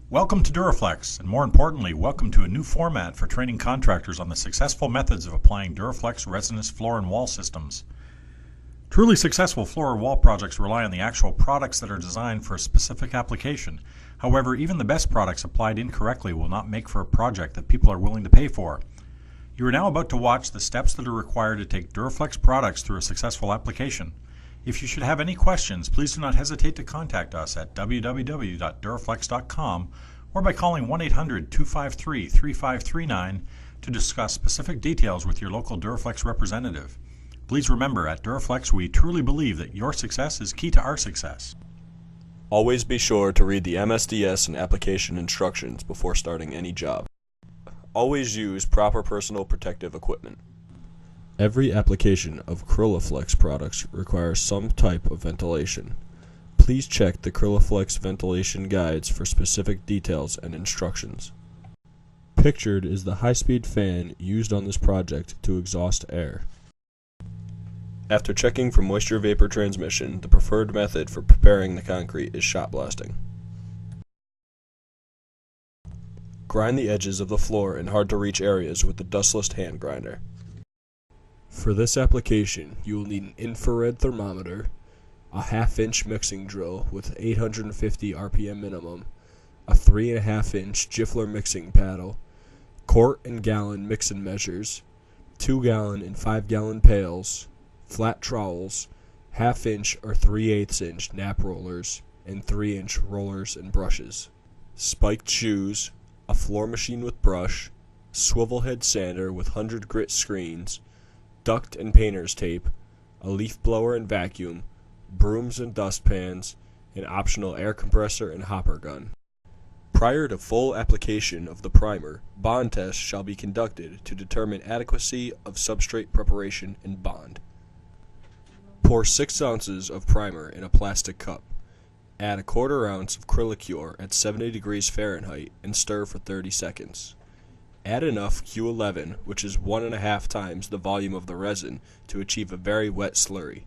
Welcome to Dur-A-Flex, and more importantly, welcome to a new format for training contractors on the successful methods of applying Dur-A-Flex resinous floor and wall systems. Truly successful floor or wall projects rely on the actual products that are designed for a specific application. However, even the best products applied incorrectly will not make for a project that people are willing to pay for. You are now about to watch the steps that are required to take Dur-A-Flex products through a successful application. If you should have any questions, please do not hesitate to contact us at www.duraflex.com or by calling 1-800-253-3539 to discuss specific details with your local Dur-A-Flex representative. Please remember, at Dur-A-Flex we truly believe that your success is key to our success. Always be sure to read the MSDS and application instructions before starting any job. Always use proper personal protective equipment. Every application of Cryl A-Flex products requires some type of ventilation. Please check the Cryl A-Flex ventilation guides for specific details and instructions. Pictured is the high-speed fan used on this project to exhaust air. After checking for moisture vapor transmission, the preferred method for preparing the concrete is shot blasting. Grind the edges of the floor in hard-to-reach areas with the dustless hand grinder. For this application, you will need an infrared thermometer, a half-inch mixing drill with 850 RPM minimum, a 3.5-inch Jiffler mixing paddle, quart and gallon mixing measures, 2-gallon and 5-gallon pails, flat trowels, half-inch or 3/8 inch nap rollers, and 3-inch rollers and brushes, spiked shoes, a floor machine with brush, swivel head sander with 100 grit screens, duct and painter's tape, a leaf blower and vacuum, brooms and dustpans, an optional air compressor and hopper gun. Prior to full application of the primer, bond tests shall be conducted to determine adequacy of substrate preparation and bond. Pour 6 ounces of primer in a plastic cup. Add a 1/4 ounce of Cryl at 70 degrees Fahrenheit and stir for 30 seconds. Add enough Q11, which is 1.5 times the volume of the resin, to achieve a very wet slurry.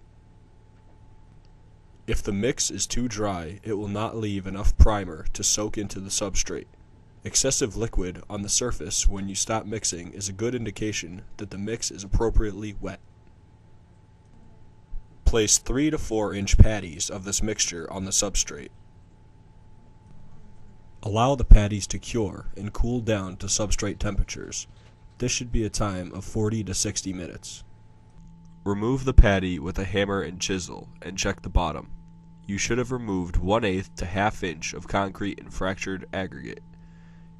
If the mix is too dry, it will not leave enough primer to soak into the substrate. Excessive liquid on the surface when you stop mixing is a good indication that the mix is appropriately wet. Place 3 to 4 inch patties of this mixture on the substrate. Allow the patties to cure and cool down to substrate temperatures. This should be a time of 40 to 60 minutes. Remove the patty with a hammer and chisel and check the bottom. You should have removed 1/8 to 1/2 inch of concrete and fractured aggregate.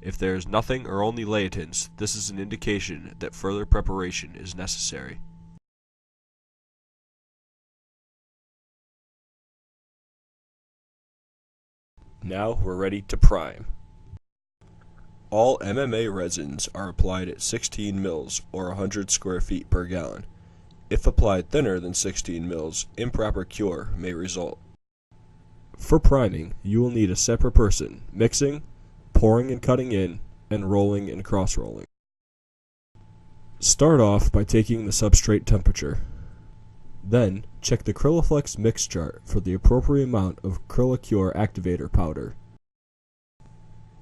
If there is nothing or only laitance, this is an indication that further preparation is necessary. Now we're ready to prime. All MMA resins are applied at 16 mils or 100 square feet per gallon. If applied thinner than 16 mils, improper cure may result. For priming, you will need a separate person mixing, pouring and cutting in, and rolling and cross-rolling. Start off by taking the substrate temperature. Then, check the Cryl A-Flex mix chart for the appropriate amount of Cryl A activator powder.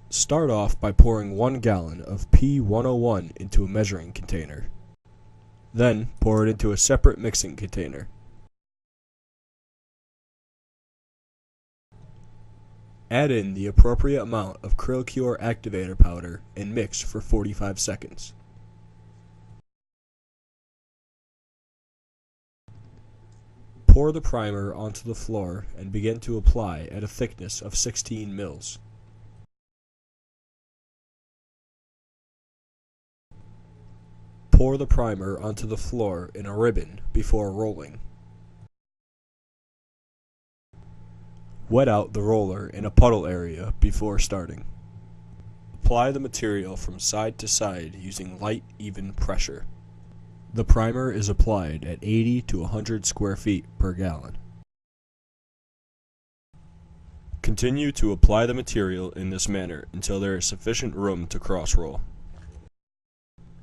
Start off by pouring 1 gallon of P101 into a measuring container. Then, pour it into a separate mixing container. Add in the appropriate amount of Cryl activator powder and mix for 45 seconds. Pour the primer onto the floor and begin to apply at a thickness of 16 mils. Pour the primer onto the floor in a ribbon before rolling. Wet out the roller in a puddle area before starting. Apply the material from side to side using light, even pressure. The primer is applied at 80 to 100 square feet per gallon. Continue to apply the material in this manner until there is sufficient room to cross-roll.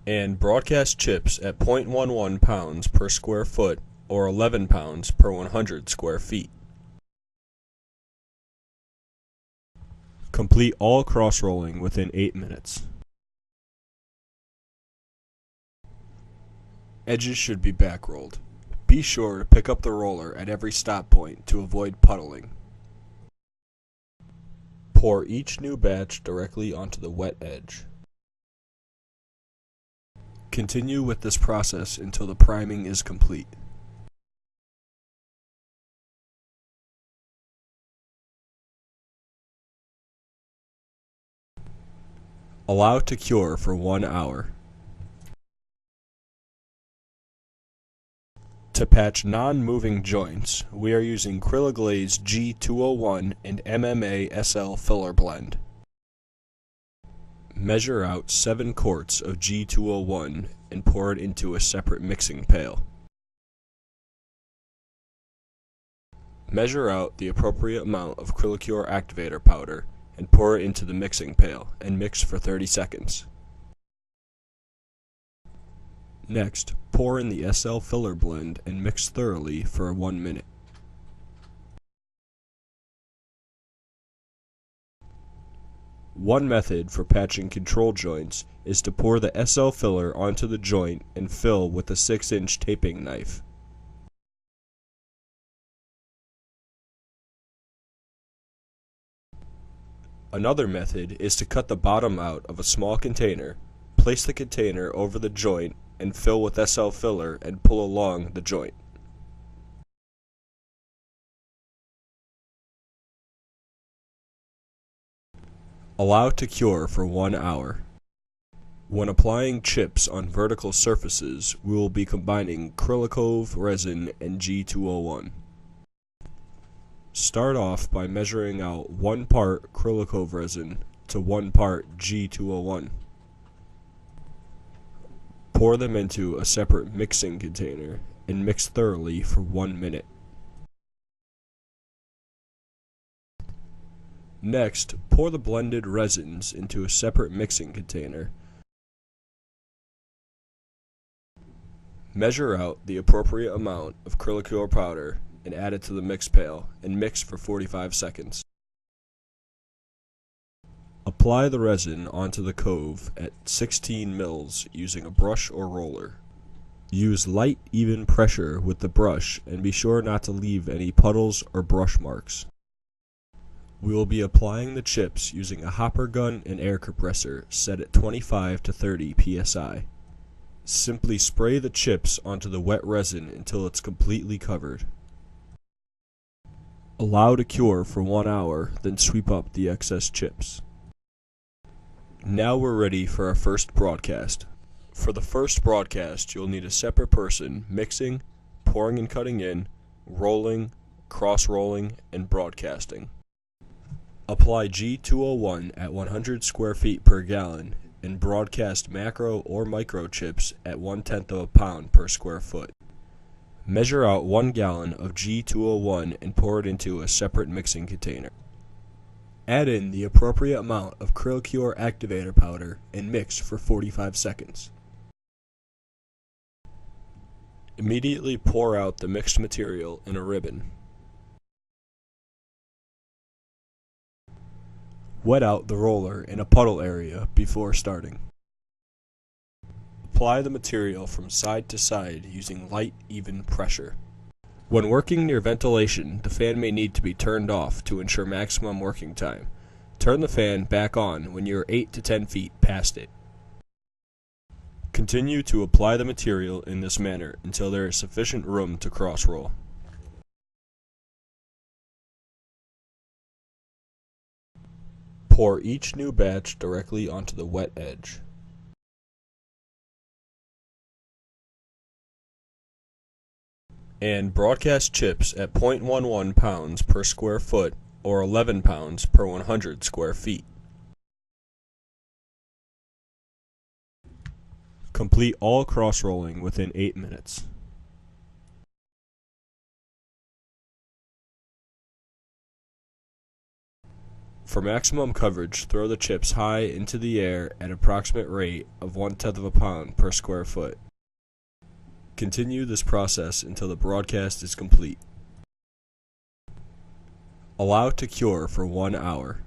And broadcast chips at 0.11 pounds per square foot or 11 pounds per 100 square feet. Complete all cross-rolling within 8 minutes. Edges should be back-rolled. Be sure to pick up the roller at every stop point to avoid puddling. Pour each new batch directly onto the wet edge. Continue with this process until the priming is complete. Allow to cure for 1 hour. To patch non-moving joints, we are using Cryl A G201 and MMA SL filler blend. Measure out 7 quarts of G201 and pour it into a separate mixing pail. Measure out the appropriate amount of Cryl A activator powder and pour it into the mixing pail and mix for 30 seconds. Next, pour in the SL filler blend and mix thoroughly for 1 minute. One method for patching control joints is to pour the SL filler onto the joint and fill with a 6-inch taping knife. Another method is to cut the bottom out of a small container, place the container over the joint, and fill with SL filler and pull along the joint. Allow to cure for 1 hour. When applying chips on vertical surfaces, we will be combining Cryl A resin and G201. Start off by measuring out 1 part Cryl A resin to 1 part G201. Pour them into a separate mixing container and mix thoroughly for 1 minute. Next, pour the blended resins into a separate mixing container. Measure out the appropriate amount of Cryl A powder and add it to the mix pail and mix for 45 seconds. Apply the resin onto the cove at 16 mils using a brush or roller. Use light, even pressure with the brush and be sure not to leave any puddles or brush marks. We will be applying the chips using a hopper gun and air compressor set at 25 to 30 psi. Simply spray the chips onto the wet resin until it's completely covered. Allow to cure for 1 hour, then sweep up the excess chips. Now we're ready for our first broadcast. For the first broadcast, you'll need a separate person mixing, pouring and cutting in, rolling, cross-rolling, and broadcasting. Apply G201 at 100 square feet per gallon and broadcast macro or micro chips at 1/10 of a pound per square foot. Measure out 1 gallon of G201 and pour it into a separate mixing container. Add in the appropriate amount of Cryl A activator powder and mix for 45 seconds. Immediately pour out the mixed material in a ribbon. Wet out the roller in a puddle area before starting. Apply the material from side to side using light, even pressure. When working near ventilation, the fan may need to be turned off to ensure maximum working time. Turn the fan back on when you are 8 to 10 feet past it. Continue to apply the material in this manner until there is sufficient room to cross-roll. Pour each new batch directly onto the wet edge. And broadcast chips at 0.11 pounds per square foot or 11 pounds per 100 square feet. Complete all cross-rolling within 8 minutes. For maximum coverage, throw the chips high into the air at approximate rate of 1/10 of a pound per square foot. Continue this process until the broadcast is complete. Allow to cure for 1 hour.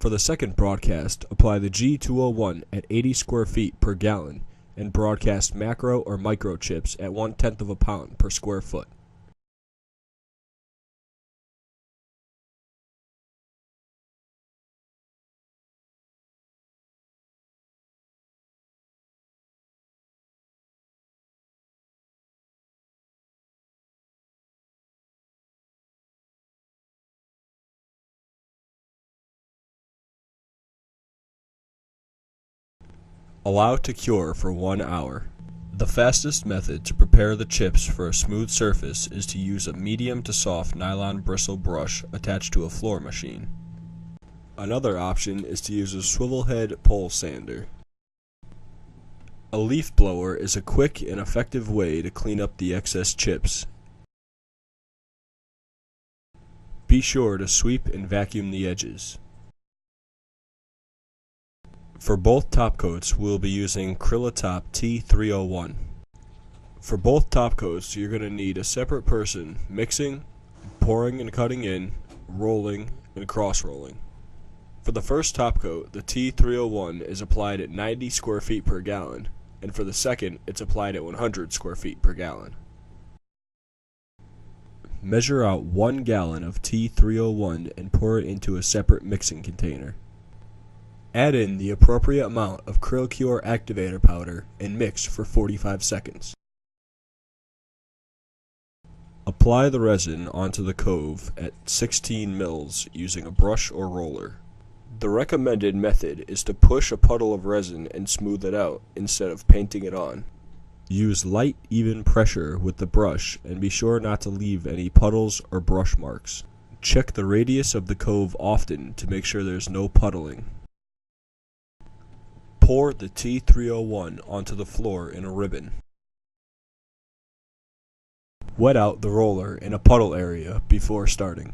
For the second broadcast, apply the G201 at 80 square feet per gallon and broadcast macro or micro chips at 1/10 of a pound per square foot. Allow to cure for 1 hour. The fastest method to prepare the chips for a smooth surface is to use a medium to soft nylon bristle brush attached to a floor machine. Another option is to use a swivel head pole sander. A leaf blower is a quick and effective way to clean up the excess chips. Be sure to sweep and vacuum the edges. For both top coats, we'll be using Cryl A Chip T301. For both top coats, you're going to need a separate person mixing, pouring and cutting in, rolling, and cross-rolling. For the first top coat, the T301 is applied at 90 square feet per gallon, and for the second, it's applied at 100 square feet per gallon. Measure out 1 gallon of T301 and pour it into a separate mixing container. Add in the appropriate amount of Cryl Cure activator powder and mix for 45 seconds. Apply the resin onto the cove at 16 mils using a brush or roller. The recommended method is to push a puddle of resin and smooth it out instead of painting it on. Use light, even pressure with the brush and be sure not to leave any puddles or brush marks. Check the radius of the cove often to make sure there's no puddling. Pour the T301 onto the floor in a ribbon. Wet out the roller in a puddle area before starting.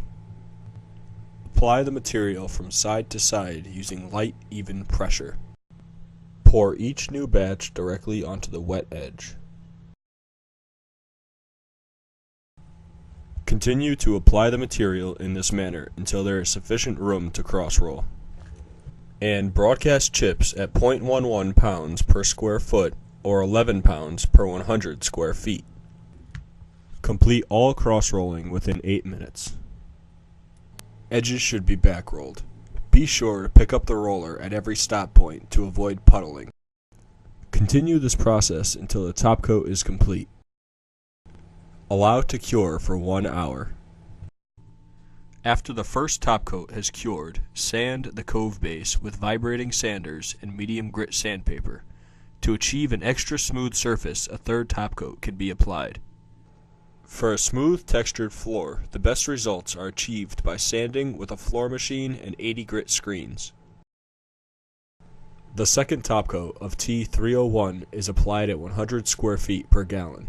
Apply the material from side to side using light, even pressure. Pour each new batch directly onto the wet edge. Continue to apply the material in this manner until there is sufficient room to cross-roll. And broadcast chips at 0.11 pounds per square foot or 11 pounds per 100 square feet. Complete all cross-rolling within 8 minutes. Edges should be back-rolled. Be sure to pick up the roller at every stop point to avoid puddling. Continue this process until the top coat is complete. Allow to cure for 1 hour. After the first top coat has cured, sand the cove base with vibrating sanders and medium grit sandpaper. To achieve an extra smooth surface, a third top coat can be applied. For a smooth textured floor, the best results are achieved by sanding with a floor machine and 80 grit screens. The second top coat of T301 is applied at 100 square feet per gallon.